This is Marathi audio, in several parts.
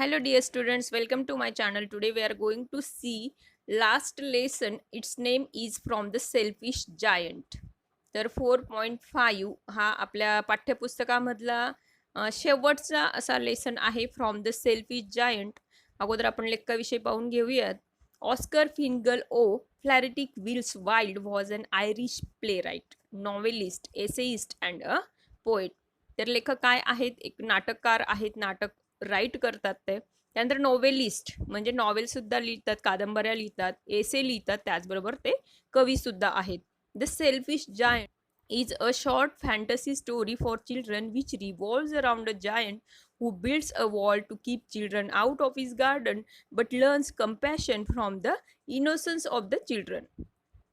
Hello dear students, welcome to my channel. Today we are going to see last lesson. Its name is From the Selfish Giant. तर 4.5 हा आपल्या पाठ्यपुस्तकामधला शेवटचा असा लेसन आहे फ्रॉम द सेल्फिश जायंट. अगोदर आपण लेखाविषयी पाहून घेऊयात. Oscar Fingal O Flahertie Wills Wilde was an Irish playwright, novelist, essayist and a poet. तर लेखक काय आहेत? एक नाटककार आहेत, नाटक राईट करतात ते. त्यानंतर नोवेलिस्ट म्हणजे नॉवेलसुद्धा लिहितात, कादंबऱ्या लिहितात, एसे लिहितात, त्याचबरोबर ते कवीसुद्धा आहेत. The selfish giant is a short fantasy story for children which revolves around a giant who builds a wall to keep children out of his garden but learns compassion from the innocence of the children.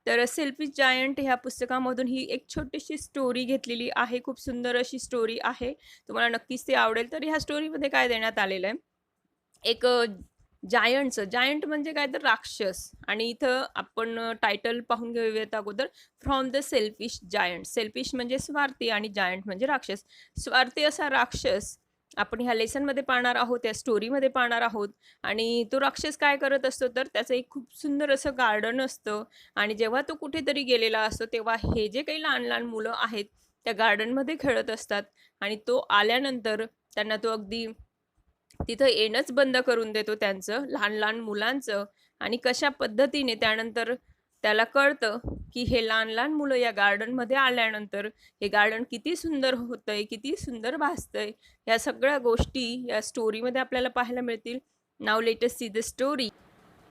तर सेल्फिश जायंट ह्या पुस्तकामधून ही एक छोटीशी स्टोरी घेतलेली आहे. खूप सुंदर अशी स्टोरी आहे. तुम्हाला नक्कीच ते आवडेल. तर ह्या स्टोरीमध्ये काय देण्यात आलेलं आहे? एक जायंट म्हणजे काय तर राक्षस. आणि इथं आपण टायटल पाहून घेऊयात अगोदर. From the selfish giant. Selfish म्हणजे स्वार्थी आणि जायंट म्हणजे राक्षस. स्वार्थी असा राक्षस आपण ह्या लेसनमध्ये पाहणार आहोत, या स्टोरीमध्ये पाहणार आहोत. आणि तो राक्षस काय करत असतो, तर त्याचं एक खूप सुंदर असं गार्डन असतं. आणि जेव्हा तो कुठेतरी गेलेला असतो तेव्हा हे जे काही लहान लहान मुलं आहेत त्या गार्डनमध्ये खेळत असतात. आणि तो आल्यानंतर त्यांना तो अगदी तिथं येणंच बंद करून देतो त्यांचं, लहान-लहान मुलांचं. आणि कशा पद्धतीने त्यानंतर त्याला कळतं, की हे लहान-लहान मुलं या गार्डनमध्ये आल्यानंतर हे गार्डन किती सुंदर होतंय, किती सुंदर भासतंय. या सगळ्या गोष्टी या स्टोरीमध्ये आपल्याला पाहायला मिळतील. Now let us see the story.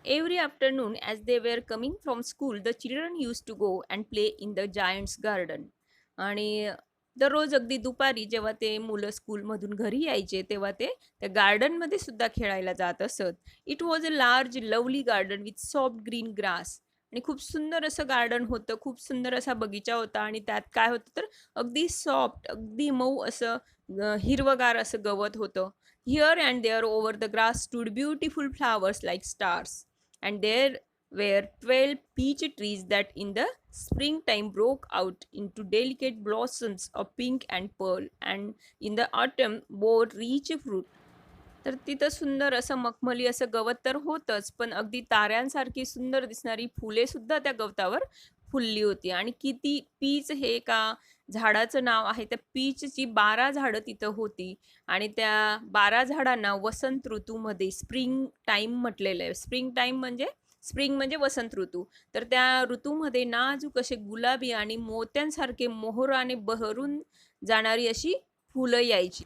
Every afternoon, as they were coming from school, the children used to go and play in the giant's garden. आणि दररोज अगदी दुपारी जेव्हा ते मुलं स्कूलमधून घरी यायचे तेव्हा ते त्या गार्डनमध्ये सुद्धा खेळायला जात असत. It was a large lovely garden with soft green grass. आणि खूप सुंदर असं गार्डन होतं, खूप सुंदर असा बगीचा होता. आणि त्यात काय होतं तर अगदी सॉफ्ट, अगदी मऊ असं हिरवगार असं गवत होतं. Here and there over the grass stood beautiful flowers like stars. And there were 12 peach trees that in the springtime broke out into delicate blossoms of pink and pearl, and in the autumn bore rich fruit. तर तिथं सुंदर असं मखमली असं गवत तर होतंच, पण अगदी ताऱ्यांसारखी सुंदर दिसणारी फुले सुद्धा त्या गवतावर फुलली होती. आणि किती पीच हे एका झाडाचं नाव आहे. त्या पीचची 12 झाडं तिथं होती. आणि त्या 12 झाडांना वसंत ऋतूमध्ये स्प्रिंग टाईम म्हटलेलं आहे. स्प्रिंग म्हणजे वसंत ऋतू. तर त्या ऋतूमध्ये नाजूक असे गुलाबी आणि मोत्यांसारखे मोहराने बहरून जाणारी अशी फुलं यायची.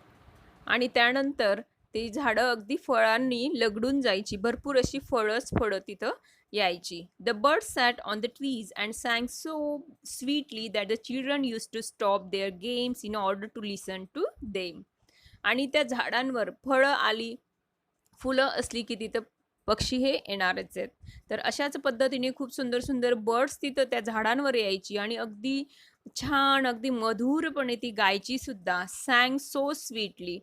आणि त्यानंतर ती झाडं अगदी फळांनी लगडून जायची. भरपूर अशी फळं तिथं यायची. The birds sat on the trees and sang so sweetly that the children used to stop their games in order to listen to them. आणि त्या झाडांवर फळं आली, फुलं असली की तिथं पक्षी हे येणारच आहेत. तर अशाच पद्धतीने खूप सुंदर सुंदर बर्ड्स तिथं त्या झाडांवर यायची आणि अगदी छान, अगदी मधुरपणे ती गायची सुद्धा. सँग सो स्वीटली.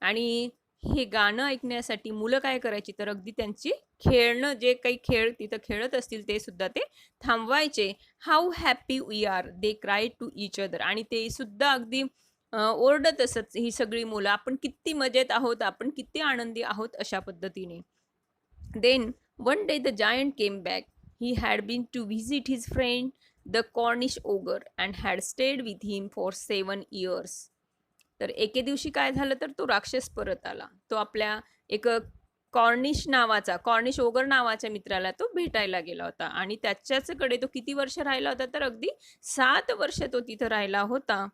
आणि हे गाणं ऐकण्यासाठी मुलं काय करायची तर अगदी त्यांची खेळणं, जे काही खेळ तिथं खेळत असतील ते सुद्धा ते थांबवायचे. How happy we are they cry to each other. आणि ते सुद्धा अगदी ओरडत असत ही सगळी मुलं, आपण किती मजेत आहोत, आपण किती आनंदी आहोत, अशा पद्धतीने. Then one day the giant came back. He had been to visit his friend the Cornish ogre and had stayed with him for 7 years. तर एके दिवशी काय झालं तर तो राक्षस परत आला. तो आपल्या एक कॉर्निश ओगर नावाच्या मित्राला तो भेटायला गेला होता. आणि त्याच्याचकडे तो किती वर्ष राहिला होता तर अगदी 7 वर्ष तो तिथं राहिला होता.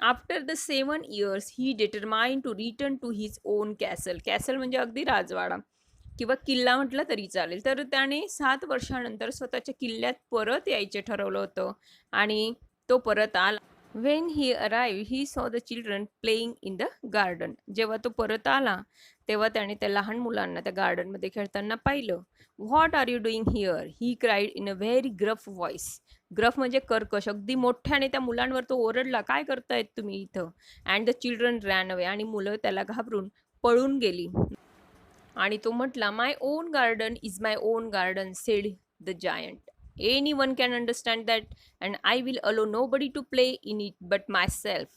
After the 7 years he determined to return to his own castle. Castle म्हणजे अगदी राजवाडा किंवा किल्ला म्हटलं तरी चालेल. तर त्याने 7 वर्षानंतर स्वतःच्या किल्ल्यात परत यायचे ठरवलं होतं. आणि तो परत आला. When he arrive he saw the children playing in the garden. जेव्हा तो परत आला तेव्हा त्याने त्या लहान मुलांना त्या गार्डनमध्ये खेळताना पाहिलं. What are you doing here he cried in a very gruff voice. Gruff म्हणजे कर्कश, अगदी मोठ्याने त्या मुलांवर तो ओरडला, काय करतायत तुम्ही इथं? And the children ran away. आणि मुलं त्याला घाबरून पळून गेली. आणि तो म्हटला, my own garden is my own garden said the giant. Any one can understand that and I will allow nobody to play in it but myself.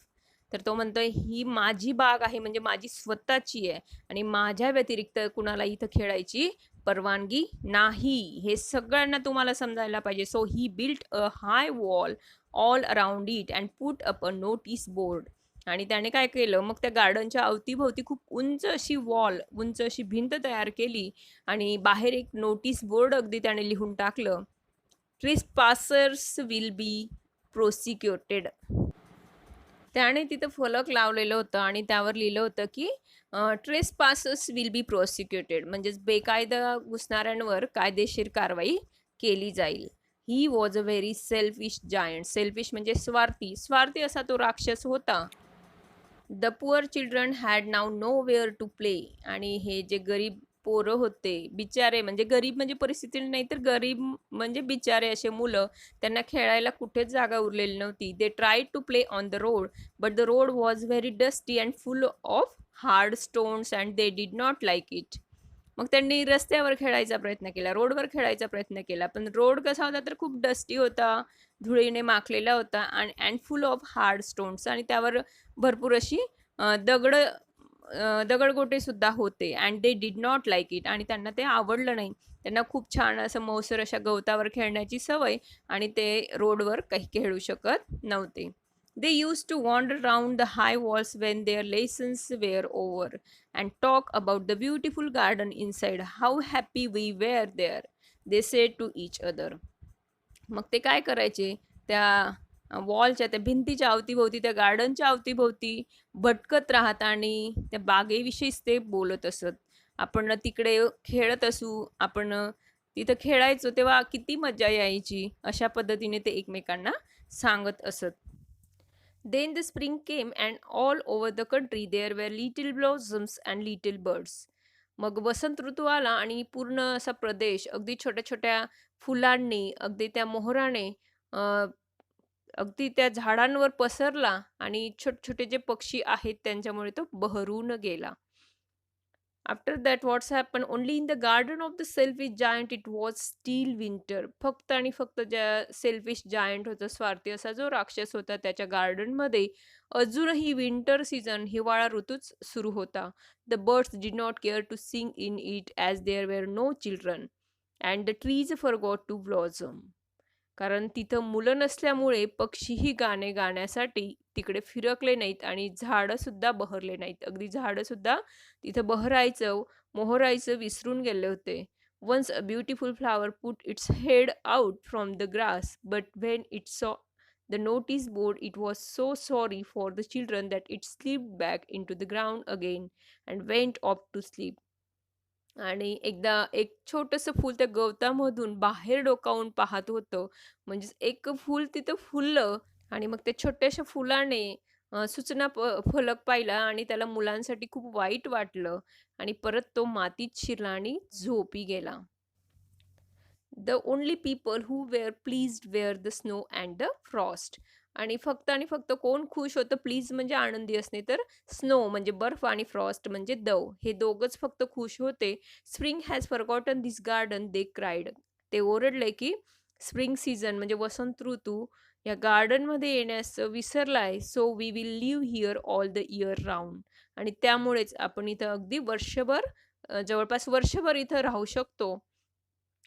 तर तो म्हणतोय ही माझी बाग आहे, म्हणजे माझी स्वतःची आहे आणि माझ्या व्यतिरिक्त कुणाला इथं खेळायची परवानगी नाही. हे सगळ्यांना तुम्हाला समजायला पाहिजे. So he built a high wall all around it and put up a notice board. आणि त्याने काय केलं, मग त्या गार्डनच्या अवतीभोवती खूप उंच अशी वॉल, उंच अशी भिंत तयार केली आणि बाहेर एक नोटीस बोर्ड अगदी त्याने लिहून टाकलं, ट्रेसपासर्स विल बी प्रोसिक्युटेड. त्याने तिथं फलक लावलेलं होतं आणि त्यावर लिहिलं होतं की ट्रेसपासर्स विल बी प्रोसिक्युटेड, म्हणजेच बेकायदा घुसणाऱ्यांवर कायदेशीर कारवाई केली जाईल. He was a very selfish giant. Selfish म्हणजे स्वार्थी, स्वार्थी असा तो राक्षस होता. The poor children had now nowhere to play. आणि हे जे गरीब पोरं होते, बिचारे, म्हणजे गरीब म्हणजे परिस्थिती नाही, तर गरीब म्हणजे बिचारे असे मुलं, त्यांना खेळायला कुठेच जागा उरलेली नव्हती. They try to play on the road but the road was very dusty and full of hard stones and they did not like it. मग त्यांनी रस्त्यावर खेळायचा प्रयत्न केला, रोडवर खेळायचा प्रयत्न केला, पण रोड कसा होता तर खूप डस्टी होता, धुळीने माखलेला होता आणि and full of hard stones, आणि त्यावर भरपूर अशी दगडगोटे सुद्धा होते. And they did not like it. आणि त्यांना ते आवडलं नाही. त्यांना खूप छान असं मौसर अशा गवतावर खेळण्याची सवय, आणि ते रोडवर काही खेळू शकत नव्हते. They used to wander round the high walls when their lessons were over and talk about the beautiful garden inside. How happy we were there, they said to each other. मग ते काय करायचे, त्या वॉलच्या, त्या भिंतीच्या अवतीभोवती, त्या गार्डनच्या अवतीभोवती भटकत राहत आणि त्या बागेविषयीच ते बोलत असत. आपण तिकडे खेळत असू, आपण तिथं खेळायचो तेव्हा किती मजा यायची, अशा पद्धतीने ते एकमेकांना सांगत असत. Then the spring came and all over the country there were little blossoms and little birds. मग वसंत ऋतू आला आणि पूर्ण असा प्रदेश अगदी छोट्या छोट्या फुलांनी, अगदी त्या मोहराने, अ, अगदी त्या झाडांवर पसरला आणि छोटे छोटे जे पक्षी आहेत त्यांच्यामुळे तो बहरून गेला. After that what's happen only in the garden of the selfish giant it was still winter. फक्त आणि फक्त ज्या सेल्फिश जायंट होतं, स्वार्थी असा जो राक्षस होता, त्याच्या गार्डनमध्ये अजूनही विंटर सीझन, हिवाळा ऋतूच सुरू होता. The birds did not care to sing in it as there were no children and the trees forgot to blossom. कारण तिथं मुलं नसल्यामुळे पक्षीही गाणे गाण्यासाठी तिकडे फिरकले नाहीत आणि झाडंसुद्धा बहरले नाहीत. अगदी झाडंसुद्धा तिथं बहरायचं, मोहरायचं विसरून गेले होते. Once a beautiful flower put its head out from the grass, but when it saw the notice board it was so sorry for the children that it slipped back into the ground again and went off to sleep. आणि एकदा एक छोटंसं फूल त्या गवतामधून बाहेर डोकावून पाहत होतं. म्हणजेच एक फूल तिथं फुललं आणि मग त्या छोट्याशा फुलाने सूचना फलक पाहिला आणि त्याला मुलांसाठी खूप वाईट वाटलं आणि परत तो मातीत शिरला आणि झोपी गेला. The only people who were pleased were the snow and the frost. आणि फक्त कोण खुश होतं, प्लीज म्हणजे आनंदी असणे, तर स्नो म्हणजे बर्फ आणि फ्रॉस्ट म्हणजे दव, हे दोघंच फक्त खुश होते. Spring has forgotten this garden they cried. ते ओरडले की स्प्रिंग सीझन म्हणजे वसंत ऋतू या गार्डनमध्ये येण्यास विसरलाय. So we will live here all the year round. आणि त्यामुळेच आपण इथं अगदी वर्षभर, जवळपास वर्षभर इथं राहू शकतो.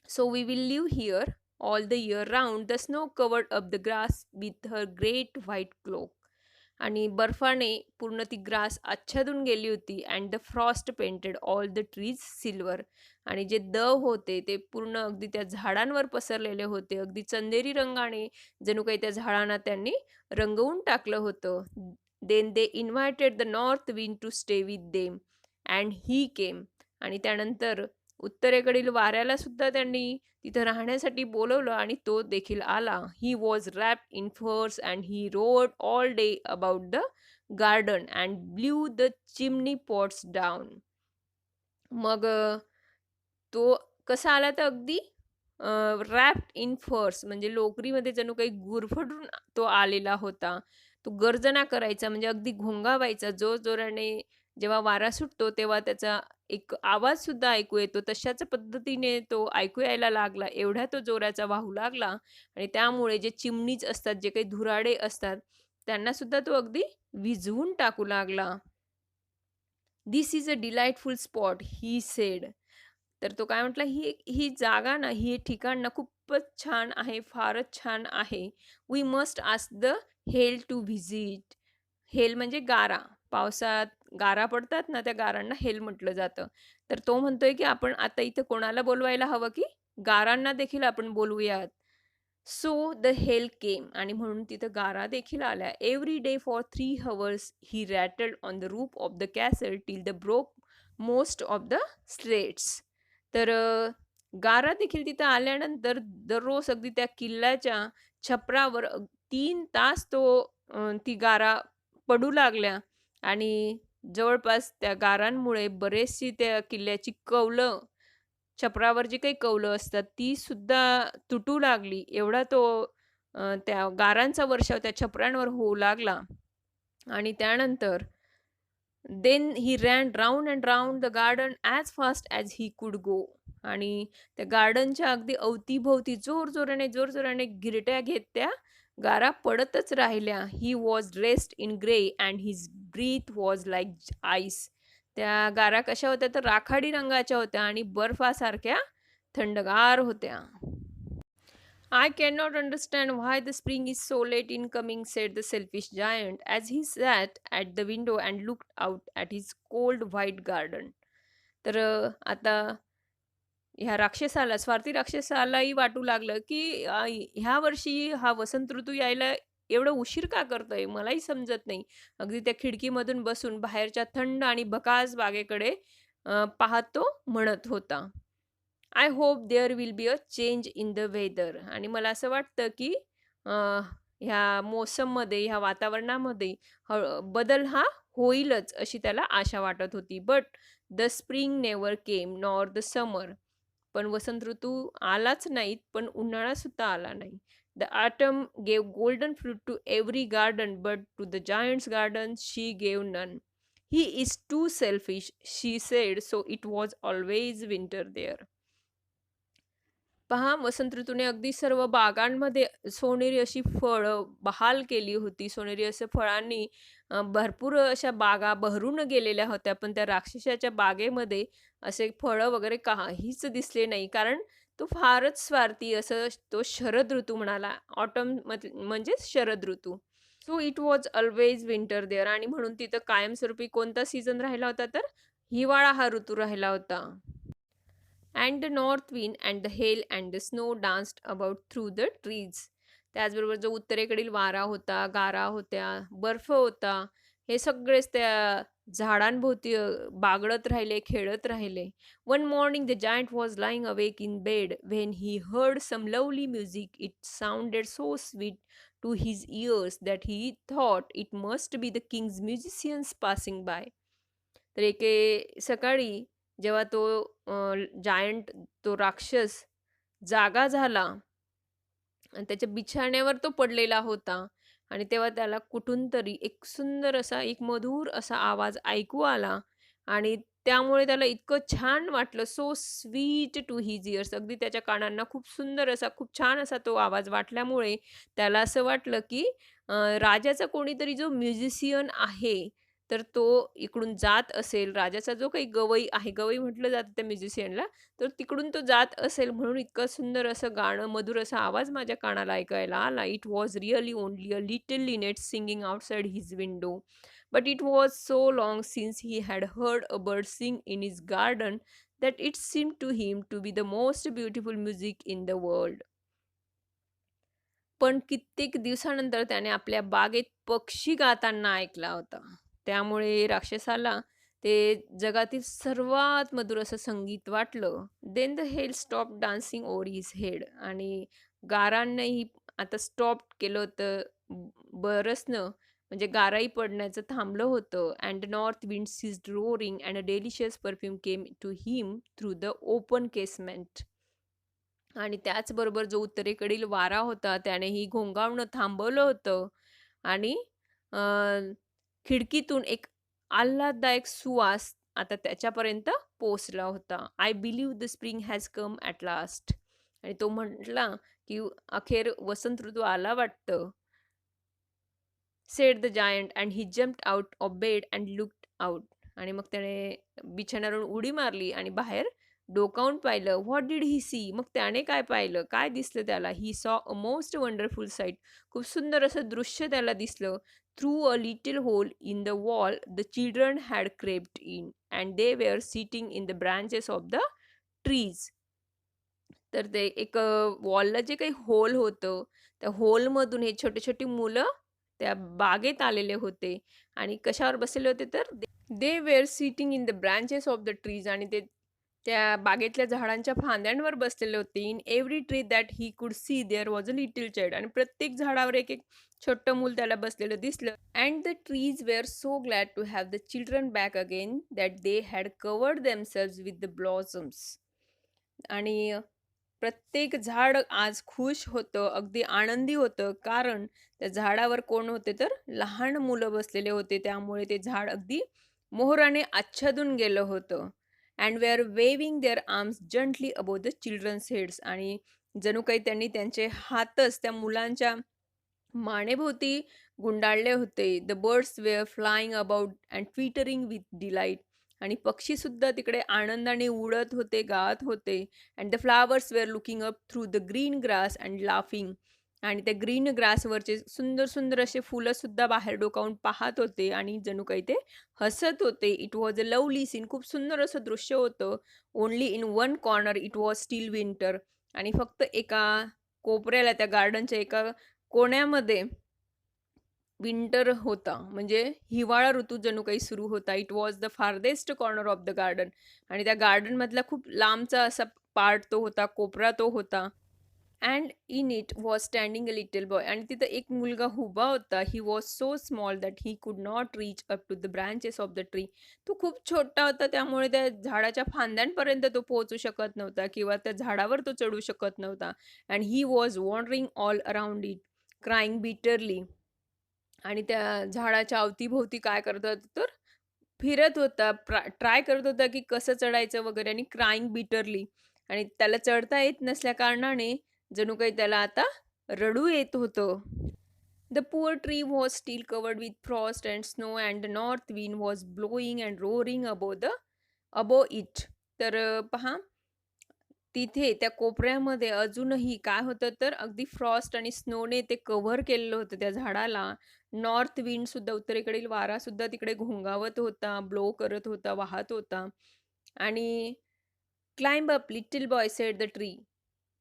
So we will live here all the year round. The snow covered up the grass with her great white cloak. आणि बर्फाने पूर्ण ती ग्रास आच्छादून गेली होती. And the Frost painted all the trees silver. आणि जे दव होते ते पूर्ण अगदी त्या झाडांवर पसरलेले होते. अगदी चंदेरी रंगाने जणू काही त्या झाडांना त्यांनी रंगवून टाकलं होतं. Then they invited the north wind to stay with them and he came. आणि त्यानंतर उत्तरेकडील वाऱ्याला सुद्धा त्यांनी तिथं राहण्यासाठी बोलवलं आणि तो देखील आला. ही वॉज रॅप्ड इन फर्स and he road all day about the garden and blue the chimney pots down. मग तो कसा आला तर अगदी रॅप्ड इन फर्स म्हणजे लोकरीमध्ये जणू काही गुरफटून तो आलेला होता. तो गर्जना करायचा म्हणजे अगदी घोंगावायचा. जोरजोराने जेव्हा वारा सुटतो तेव्हा त्याचा एक आवाज सुद्धा ऐकू येतो. तशाच पद्धतीने तो ऐकू यायला लागला. एवढा तो जोराचा वाहू लागला आणि त्यामुळे जे चिमणीज असतात, जे काही धुराडे असतात, त्यांना सुद्धा तो अगदी विझवून टाकू लागला. "This is a delightful spot," he said. तर तो काय म्हटला, "ही ही जागा ना, ही ठिकाण ना खूपच छान आहे, फारच छान आहे. We must ask the hail to visit." Hail म्हणजे गारा. पावसात गारा पडतात ना, त्या गारांना हेल म्हटलं जातं. तर तो म्हणतोय, की आपण आता इथं कोणाला बोलवायला हवं, की गारांना देखील आपण बोलवूयात. सो द हेल केम आणि म्हणून तिथं गारा देखील आल्या. Every day for 3 hours he rattled on the roof of the castle till the broke most of the slates. तर गारा देखील तिथं आल्यानंतर दररोज अगदी त्या किल्ल्याच्या छपरावर 3 तास ती गारा पडू लागल्या आणि जवळपास त्या गारांमुळे बरेचशी त्या किल्ल्याची कौलं, छपरावर जी काही कौलं असतात ती सुद्धा तुटू लागली. एवढा त्या गारांचा वर्षाव त्या छपरांवर होऊ लागला आणि त्यानंतर then he ran round and round the garden as fast as he could go आणि त्या गार्डनच्या अगदी अवतीभोवती जोरजोराने गिरट्या घेत त्या गारा पडतच राहिल्या. He was dressed in grey and his breath was like ice. त्या गारा कशा होत्या तर राखाडी रंगाच्या होत्या आणि बर्फासारख्या थंडगार होत्या. "I cannot understand why the spring is so late in coming," said the selfish giant as he sat at the window and looked out at his cold white garden. तर आता ह्या राक्षसाला, स्वार्थी राक्षसालाही वाटू लागलं, की ह्या वर्षी हा वसंत ऋतू यायला एवढं उशीर का करतोय? मलाही समजत नाही. अगदी त्या खिडकीमधून बसून बाहेरच्या थंड आणि बकास बागेकडे पाहत तो म्हणत होता. I hope there will be a change in the weather आणि मला असं वाटतं की अ, ह्या मोसममध्ये, ह्या वातावरणामध्ये बदल हा होईलच अशी त्याला आशा वाटत होती. But the spring never came nor the summer. पण वसंत ऋतू आलाच नाहीत, पण उन्हाळा सुद्धा आला नाही. The autumn gave golden fruit to every garden, but to the giant's garden she gave none. He is too selfish, she said, so it was always winter there. पहा वसंत ऋतूने अगदी सर्व बागांमध्ये सोनेरी अशी फळं बहाल केली होती. सोनेरी अशा फळांनी भरपूर अशा बागा बहरून गेलेल्या होत्या. पण त्या राक्षसाच्या बागेमध्ये असे फळं वगैरे काहीच दिसले नाही. कारण तो फारच स्वार्थी असं तो शरद ऋतू म्हणाला. ऑटम म्हणजेच शरद ऋतू. So it was always winter there आणि म्हणून तिथं कायमस्वरूपी कोणता सीझन राहिला होता तर हिवाळा हा ऋतू राहिला होता. And the north wind and the hell and the snow danced about through the trees. त्याचबरोबर जो उत्तरेकडील वारा होता, गारा होत्या, बर्फ होता, हे सगळेच त्या झाडांभोवती बागडत राहिले, खेळत राहिले. One morning the giant was lying awake in bed when he heard some lovely music. It sounded so sweet to his ears that he thought it must be the king's musicians passing by. तर एके सकाळी जेव्हा तो जायंट, तो राक्षस जागा झाला आणि त्याच्या बिछाण्यावर तो पडलेला होता आणि तेव्हा त्याला कुठून तरी एक सुंदर असा, एक मधुर असा आवाज ऐकू आला आणि त्यामुळे त्याला इतकं छान वाटलं. So sweet to his ears. अगदी त्याच्या कानांना खूप सुंदर असा, खूप छान असा तो आवाज वाटल्यामुळे त्याला असं वाटलं, की राजाचा कोणीतरी जो म्युझिशियन आहे, तर तो इकडून जात असेल. राजाचा जो काही गवई आहे, गवई म्हटलं जातं त्या म्युझिशियनला, तर तिकडून तो जात असेल म्हणून इतकं सुंदर असं गाणं, मधुर असा आवाज माझ्या कानाला ऐकायला आला. It was really only a little Lynette singing outside his window. But it was so long since he had heard a bird sing in his garden that it seemed to him to be the most beautiful music in the world. पण कित्येक दिवसानंतर त्याने आपल्या बागेत पक्षी गाताना ऐकला होता. त्यामुळे राक्षसाला ते जगातील सर्वात मधुर असं संगीत वाटलं. Then the hail stop dancing over his head आणि गारांनीही आता स्टॉप केलं होतं बरसणं, म्हणजे गाराही पडण्याचं थांबलं होतं. And north wind ceased roaring and a delicious perfume came to him through the open casement. आणि त्याचबरोबर जो उत्तरेकडील वारा होता त्यानेही घोंगावणं थांबवलं होतं आणि अ, खिडकीतून एक आल्हाददायक सुवास आता त्याच्यापर्यंत पोहोचला होता. I believe the spring has come at last. आणि तो म्हटला की अखेर वसंत ऋतू आला वाटतं. Sed the giant and he jumped out of bed and looked out. आणि मग त्याने बिछाण्यावरून उडी मारली आणि बाहेर डोकावून पाहिलं. What did he see? मग त्याने काय पाहिलं? काय दिसलं त्याला? He saw a most wonderful site. खूप सुंदर असं दृश्य त्याला दिसलं. Through a little hole in the wall the children had crept in and they were sitting in the branches of the trees. तर ते एक वॉलला जे काही होल होतं, त्या होलमधून हे छोटी-छोटी मुलं त्या बागेत आलेले होते आणि कशावर बसलेले होते तर they were sitting in the branches of the trees. आणि ते त्या बागेतल्या झाडांच्या फांद्यांवर बसलेले होते. In every tree that he could see there was a little child. आणि प्रत्येक झाडावर एक-एक छोटं मूल त्याला बसलेलं दिसलं. And the trees were so glad to have the children back again that they had covered themselves with the blossoms. आणि प्रत्येक झाड आज खुश होतं, अगदी आनंदी होतं. कारण त्या झाडावर कोण होते तर लहान मुलं बसलेले होते. त्यामुळे ते झाड अगदी मोहराने आच्छादून गेलं होतं. And were waving their arms gently above the children's heads. आणि जणू काही त्यांनी त्यांचे हातच त्या मुलांच्या मानेभोवती गुंडाळले होते. The birds were flying about and twittering with delight. आणि पक्षीसुद्धा तिकडे आनंदाने उडत होते, गात होते. And the flowers were looking up through the green grass and laughing. आणि त्या ग्रीन ग्रासवरचे सुंदर सुंदर असे फुलंसुद्धा बाहेर डोकावून पाहत होते आणि जणू काही ते हसत होते. It was a lovely scene. खूप सुंदर असं दृश्य होतं. Only in one corner it was still winter. आणि फक्त एका कोपऱ्याला त्या गार्डनच्या एका कोण्यामध्ये विंटर होता. म्हणजे हिवाळा ऋतू जणू काही सुरू होता. It was the farthest corner of the garden. आणि त्या गार्डनमधला खूप लांबचा असा पार्ट तो होता, कोपरा तो होता. And in it was standing a little boy. आणि तिथं एक मुलगा उभा होता. He was so small that he could not reach up to the branches of the tree. तो खूप छोटा होता, त्यामुळे त्या झाडाच्या फांद्यांपर्यंत तो पोहोचू शकत नव्हता किंवा त्या झाडावर तो चढू शकत नव्हता. And he was wandering all around it crying bitterly. आणि त्या झाडाच्या अवतीभोवती काय करत होता तर फिरत होता, ट्राय करत होता की कसं चढायचं वगैरे आणि क्राईंग बिटरली. आणि त्याला चढता येत नसल्या कारणाने जणू काही त्याला आता रडू येत होतं. The poor tree was steel covered with Frost and snow and the north wind was blowing and roaring above it. तर पहा तिथे त्या कोपऱ्यामध्ये अजूनही काय होतं तर अगदी फ्रॉस्ट आणि स्नोने ते कव्हर केलेलं होतं त्या झाडाला. नॉर्थ विंड सुद्धा, उत्तरेकडील वारा सुद्धा तिकडे घोंगावत होता, ब्लो करत होता, वाहत होता. आणि climb up little boy sed the tree.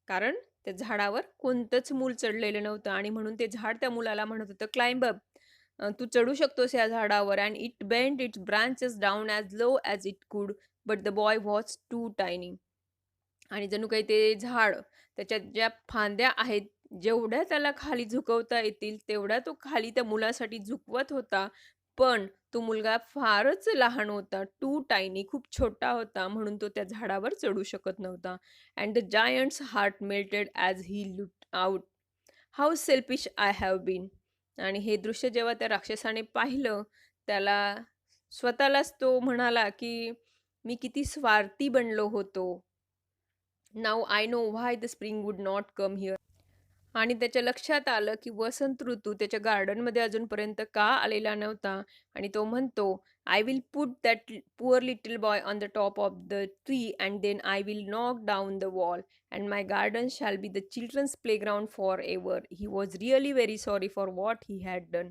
कारण त्या झाडावर कोणतंच मूल चढलेलं नव्हतं आणि म्हणून ते झाड त्या मुलाला म्हणत होतं, क्लाइंब अप, तू चढू शकतोस या झाडावर. And it bend its branches down as low as it could but the boy was too tiny. आणि जणू काही ते झाड त्याच्यात ज्या फांद्या आहेत, जेवढ्या त्याला खाली झुकवता येतील तेवढ्या तो खाली त्या मुलासाठी झुकवत होता. पण तो मुलगा फारच लहान होता, टू टायनी, खूप छोटा होता, म्हणून तो त्या झाडावर चढू शकत नव्हता. And the giant's heart melted as he looked out. How selfish I have been. आणि हे दृश्य जेव्हा त्या राक्षसाने पाहिलं, त्याला स्वतःलाच तो म्हणाला की मी किती स्वार्थी बनलो होतो. Now I know why the spring would not come here. आणि त्याच्या लक्षात आलं की वसंत ऋतू त्याच्या गार्डनमध्ये अजूनपर्यंत का आलेला नव्हता. आणि तो म्हणतो, I will put that poor little boy on the top of the tree and then I will knock down the wall and my garden shall be the children's playground for ever. He was really very sorry for what he had done.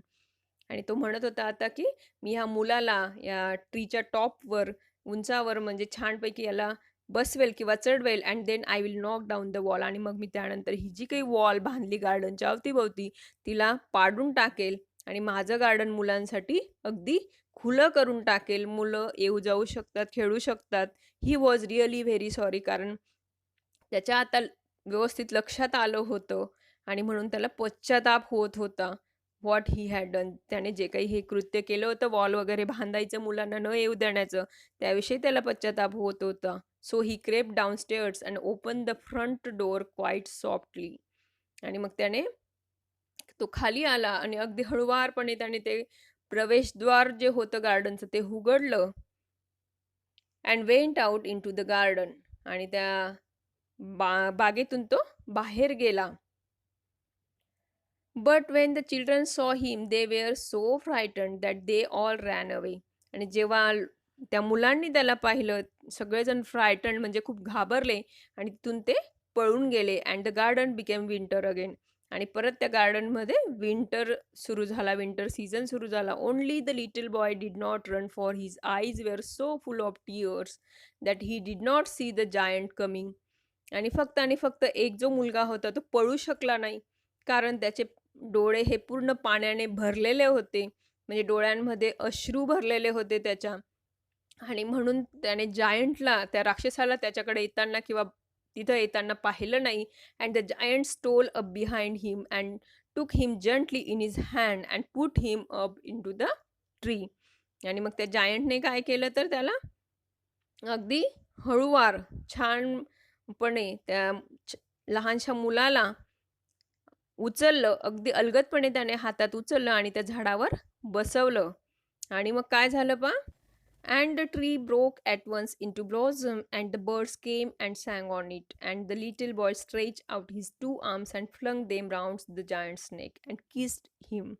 आणि तो म्हणत होता आता की मी ह्या मुलाला या ट्रीच्या टॉपवर, उंचावर, म्हणजे छानपैकी याला बसवेल किंवा चढवेल and then I will knock down the wall. आणि मग मी त्यानंतर ही जी काही वॉल बांधली गार्डनच्या अवतीभोवती तिला पाडून टाकेल आणि माझं गार्डन मुलांसाठी अगदी खुलं करून टाकेल. मुलं येऊ जाऊ शकतात, खेळू शकतात. ही वॉज रिअली व्हेरी सॉरी. कारण त्याच्या आता व्यवस्थित लक्षात आलं होतं आणि म्हणून त्याला पश्चाताप होत होता. What he had done. त्याने जे काही हे कृत्य केलं होतं, वॉल वगैरे बांधायचं, मुलांना न येऊ देण्याचं, त्याविषयी त्याला पश्चाताप होत होता. So he crept downstairs and open the front door quite softly. आणि मग त्याने तो खाली आला आणि अगदी हळुवारपणे त्याने ते प्रवेशद्वार जे होतं गार्डनचं ते उघडलं. And went out into the garden. आणि त्या बागेतून तो बाहेर गेला. But Wien the children saw him they were so frightened that they all ran away. आणि जेव्हा त्या मुलांनी त्याला पाहिलं, सगळेजण फ्रायटन्ड म्हणजे खूप घाबरले आणि तिथून ते पळून गेले. And the garden became winter again. आणि परत त्या गार्डनमध्ये विंटर सुरू झाला, विंटर सीझन सुरू झाला. Only the little boy did not run, for his eyes were so full of tears that he did not see the giant coming. आणि फक्त एक जो मुलगा होता तो पळू शकला नाही, कारण त्याचे डोळे हे पूर्ण पाण्याने भरलेले होते. म्हणजे डोळ्यांमध्ये अश्रू भरलेले होते त्याच्या. आणि म्हणून त्याने जायंटला, त्या राक्षसाला त्याच्याकडे येताना किंवा तिथं येताना पाहिलं नाही. And the giant stole up behind him and took him gently in his hand and put him up into the tree. आणि मग त्या जायंटने काय केलं तर त्याला अगदी हळूवार छानपणे त्या लहानशा मुलाला उचललं, अगदी अलगदपणे त्याने हातात उचललं आणि त्या झाडावर बसवलं. आणि मग काय झालं पहा, and the tree broke at once into blossom and the birds came and sang on it and the little boy stretch out his 2 arms and flung them round the giant's neck and kissed him.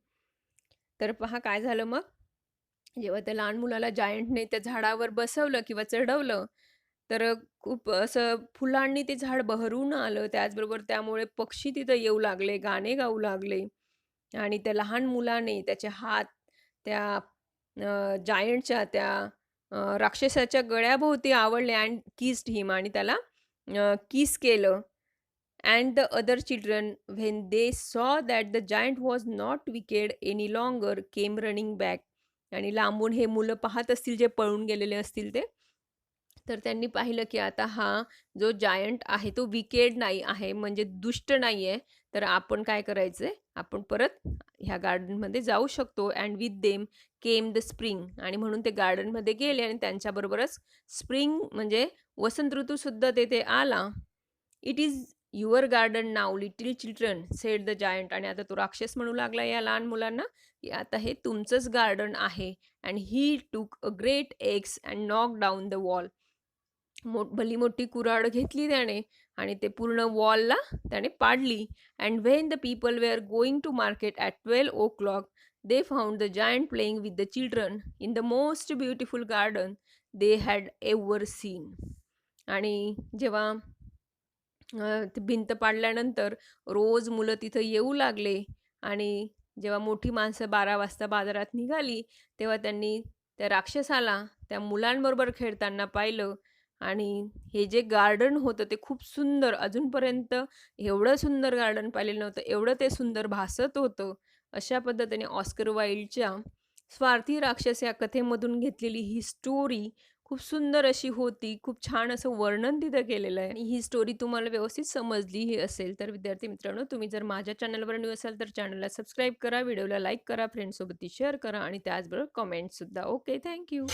तर पहा काय झालं मग, जेव्हा त्या लहान मुलाला जायंटने त्या झाडावर बसवलं किंवा चढवलं, तर खूप असं फुलांनी ते झाड बहरून आलं. त्याचबरोबर त्यामुळे पक्षी तिथं येऊ लागले, गाणे गाऊ लागले. आणि त्या लहान मुलाने त्याचे हात त्या जायंटच्या त्या राक्षसाच्या गळ्याभोवती आवळले अँड किस्ड हिम, आणि त्याला किस केलं. And the other children when they saw that the giant was not wicked any longer came running back. आणि लांबून हे मुलं पाहत असतील, जे पळून गेलेले असतील ते, तर त्यांनी पाहिलं की आता हा जो जायंट आहे तो विकेड नाही आहे, म्हणजे दुष्ट नाही आहे. तर आपण काय करायचंय, आपण परत ह्या गार्डनमध्ये जाऊ शकतो. And with them came the spring. आणि म्हणून ते गार्डनमध्ये गेले आणि त्यांच्याबरोबरच स्प्रिंग म्हणजे वसंत ऋतूसुद्धा तेथे आला. It is your garden now little children sed the giant. आणि आता तो राक्षस म्हणू लागला या लहान मुलांना की आता हे तुमचंच गार्डन आहे. अँड ही टूक a great x and knock down the wall. भली मोठी कुऱ्हाड घेतली त्याने आणि ते पूर्ण वॉलला त्याने पाडली. And when the people were going to market at 12 o'clock they found the giant playing with the children in the most beautiful garden they had ever seen. आणि जेव्हा ती भिंत पाडल्यानंतर रोज मुलं तिथं येऊ लागले. आणि जेव्हा मोठी माणसं 12 वाजता बाजारात निघाली, तेव्हा त्यांनी त्या राक्षसाला त्या मुलांबरोबर खेळताना पाहिलं. आणि हे जे गार्डन होतं ते खूप सुंदर, अजूनपर्यंत एवढं सुंदर गार्डन पाहिलेलं नव्हतं, एवढं ते सुंदर भासत होतं. अशा पद्धतीने ऑस्कर वाईल्डच्या स्वार्थी राक्षस या कथेमधून घेतलेली ही स्टोरी खूप सुंदर अशी होती. खूप छान असं वर्णन तिथं केलेलं आहे. आणि ही स्टोरी तुम्हाला व्यवस्थित समजलीही असेल. तर विद्यार्थी मित्रांनो, तुम्ही जर माझ्या चॅनलवर न्यू असाल तर चॅनलला सबस्क्राईब करा, व्हिडिओला लाईक करा, फ्रेंड्ससोबत शेअर करा आणि त्याचबरोबर कमेंटसुद्धा. Okay, thank you.